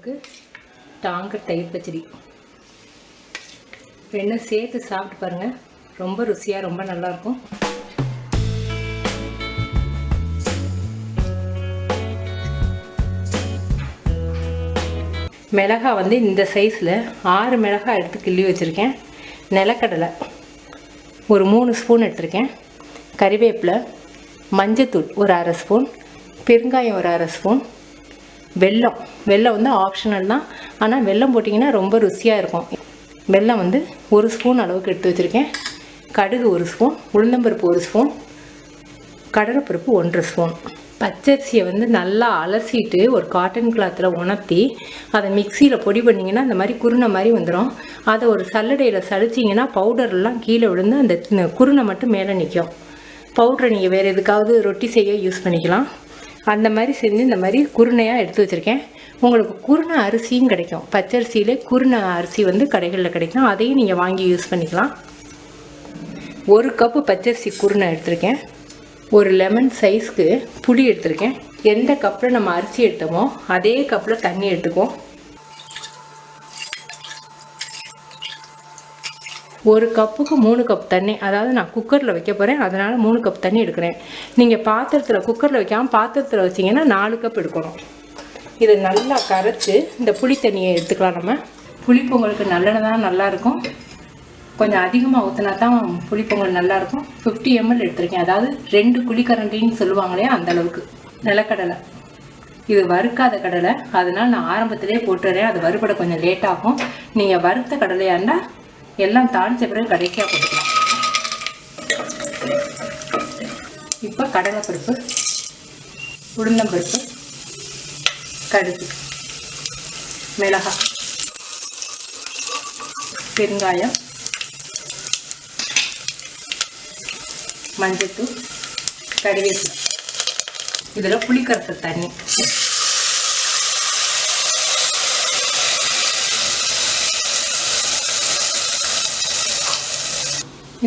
பொங்கலுக்கு டாங்கர் தயிர் பச்சடி ரெண்டும் சேர்த்து சாப்பிட்டு பாருங்கள். ரொம்ப ருசியாக ரொம்ப நல்லாயிருக்கும். மிளகாய் வந்து இந்த சைஸில் 6 மிளகாய் எடுத்து கிள்ளி வச்சுருக்கேன். நிலக்கடலை ஒரு 3 ஸ்பூன் எடுத்திருக்கேன். கறிவேப்பிலை, மஞ்சத்தூள் ஒரு 1/2 ஸ்பூன், பெருங்காயம் ஒரு 1/2 ஸ்பூன், வெல்லம் வந்து ஆப்ஷனல் தான், ஆனால் வெல்லம் போட்டிங்கன்னா ரொம்ப ருசியாக இருக்கும். வெல்லம் வந்து 1 ஸ்பூன் அளவுக்கு எடுத்து வச்சுருக்கேன். கடுகு 1 ஸ்பூன், உளுந்தம்பருப்பு 1 ஸ்பூன், கடலைப்பருப்பு 1 ஸ்பூன். பச்சரிசியை வந்து நல்லா அலசிட்டு ஒரு காட்டன் கிளாத்தில் உணர்த்தி அதை மிக்சியில் பொடி பண்ணிங்கன்னா அந்த மாதிரி குருணை மாதிரி வந்துடும். அதை ஒரு சல்லடையில் சளிச்சிங்கன்னா பவுடர்லாம் கீழே விழுந்து அந்த குருணை மட்டும் மேலே நிற்கும். பவுடரை நீங்கள் வேறு எதுக்காவது ரொட்டி செய்ய யூஸ் பண்ணிக்கலாம். அந்த மாதிரி செஞ்சு இந்த மாதிரி குருணையாக எடுத்து வச்சுருக்கேன். உங்களுக்கு குருணை அரிசியும் கிடைக்கும். பச்சரிசியிலே குருணை அரிசி வந்து கடைகளில் கிடைக்கும். அதையும் நீங்கள் வாங்கி யூஸ் பண்ணிக்கலாம். 1 கப்பு பச்சரிசி குருணை எடுத்திருக்கேன். ஒரு லெமன் சைஸ்க்கு புளி எடுத்திருக்கேன். எந்த கப்பில் நம்ம அரிசி எடுத்தோமோ அதே கப்பில் தண்ணி எடுத்துக்குவோம். 1 கப்புக்கு 3 கப் தண்ணி. அதாவது நான் குக்கரில் வைக்க போகிறேன், அதனால் 3 கப் தண்ணி எடுக்கிறேன். நீங்கள் பாத்திரத்தில் குக்கரில் வைக்காமல் பாத்திரத்தில் வச்சிங்கன்னா 4 கப் எடுக்கணும். இதை நல்லா கரைச்சி இந்த புளி தண்ணியை எடுத்துக்கலாம். நம்ம புளி பொங்கலுக்கு நல்லெண்ணெய் தான் நல்லாயிருக்கும். கொஞ்சம் அதிகமாக ஊற்றினா தான் புளி பொங்கல் நல்லாயிருக்கும். 50 ml எடுத்திருக்கேன். அதாவது 2 குழிக்கரண்டின்னு சொல்லுவாங்களே அந்த அளவுக்கு. நிலக்கடலை இது வறுக்காத கடலை, அதனால் நான் ஆரம்பத்திலே போட்டுறேன். அது வறுபட கொஞ்சம் லேட் ஆகும். நீங்கள் வறுத்த கடலையாக இருந்தால் எல்லாம் தாளித்த பிறகு கடைசியாக போட்டுக்கலாம். இப்போ கடலைப்பருப்பு, உளுந்தம்பருப்பு, கடுகு, மிளகாய், பெருங்காயம், மஞ்சத்தூள், கறிவேப்பிலை, இதில் புளிக்கரைசல் தண்ணி.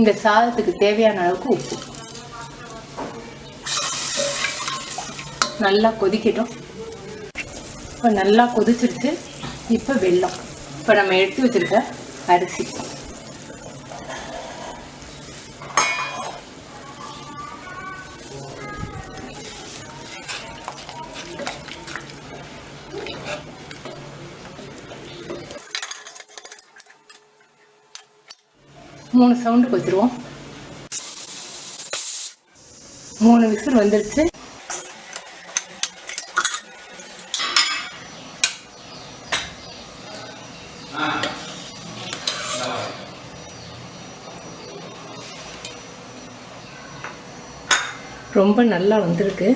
இந்த சாதத்துக்கு தேவையான அளவுக்கு உப்பு. நல்லா கொதிக்கட்டும். இப்போ நல்லா கொதிச்சிருச்சு. இப்போ வெல்லம். இப்போ நம்ம எடுத்து வச்சிருக்க அரிசி, மூணு சவுண்டுக்கு வச்சுருவோம். 3 விசில் வந்துடுச்சு. ரொம்ப நல்லா வந்திருக்கு.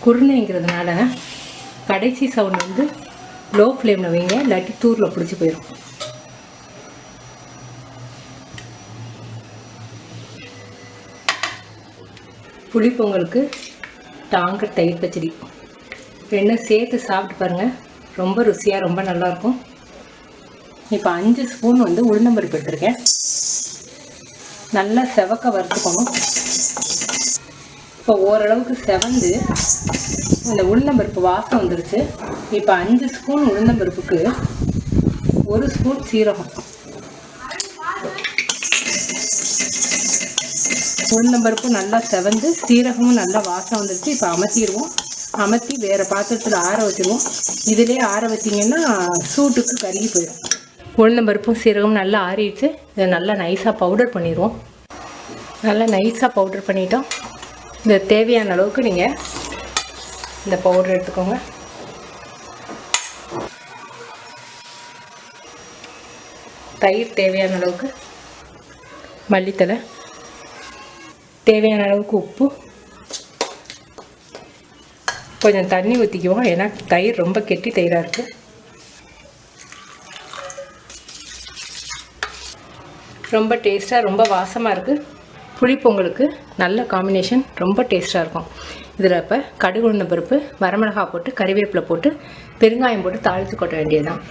குருணைங்கிறதுனால கடைசி சவுண்ட் வந்து லோ ஃப்ளேமில் வைங்க, இல்லாட்டி தூரில் பிடிச்சி போயிடும். புளி பொங்கலுக்கு டாங்கர் தயிர் பச்சடி ரெண்டும் சேர்த்து சாப்பிட்டு பாருங்கள். ரொம்ப ருசியாக ரொம்ப நல்லாயிருக்கும். இப்போ 5 ஸ்பூன் வந்து உளுந்தம்பருப்பு எடுத்துருக்கேன். நல்லா செவக்க வறுத்துக்கணும். இப்போ ஓரளவுக்கு செவந்து இந்த உளுந்தம்பருப்பு வாசம் வந்துருச்சு. இப்போ 5 ஸ்பூன் உளுந்தம்பருப்புக்கு 1 ஸ்பூன் சீரகம். உளுந்தம்பருப்பு நல்லா செவந்து சீரகமும் நல்லா வாசம் வந்துருச்சு. இப்போ அமர்த்திடுவோம். அமர்த்தி வேறு பாத்திரத்தில் ஆற வச்சுருவோம். இதிலே ஆற வச்சிங்கன்னா சூட்டுக்கு கருகி போயிடும். உளுந்தம்பருப்பும் சீரகமும் நல்லா ஆறிடுச்சு. இதை நல்லா நைஸாக பவுடர் பண்ணிடுவோம். நல்லா நைஸாக பவுடர் பண்ணிட்டோம். இந்த தேவையான அளவுக்கு நீங்கள் இந்த பவுடர் எடுத்துக்கோங்க. தயிர் தேவையான அளவுக்கு, மல்லித்தலை தேவையான அளவுக்கு, உப்பு, கொஞ்சம் தண்ணி ஊற்றிக்குவோம். ஏன்னா தயிர் ரொம்ப கெட்டி தயிராக இருக்குது. ரொம்ப டேஸ்ட்டாக ரொம்ப வாசமாக இருக்குது. புளி பொங்கலுக்கு நல்ல காம்பினேஷன், ரொம்ப டேஸ்ட்டாக இருக்கும். இதில் இப்போ கடுகு உளுந்த பருப்பு, வரமிளகாய் போட்டு, கறிவேப்பிலை போட்டு, பெருங்காயம் போட்டு தாளித்து கொட்ட வேண்டியதுதான்.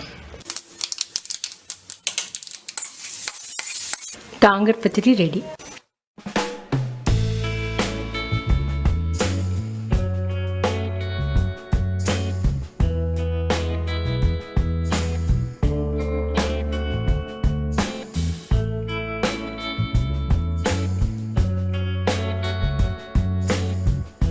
டாங்கர் பச்சடி ரெடி.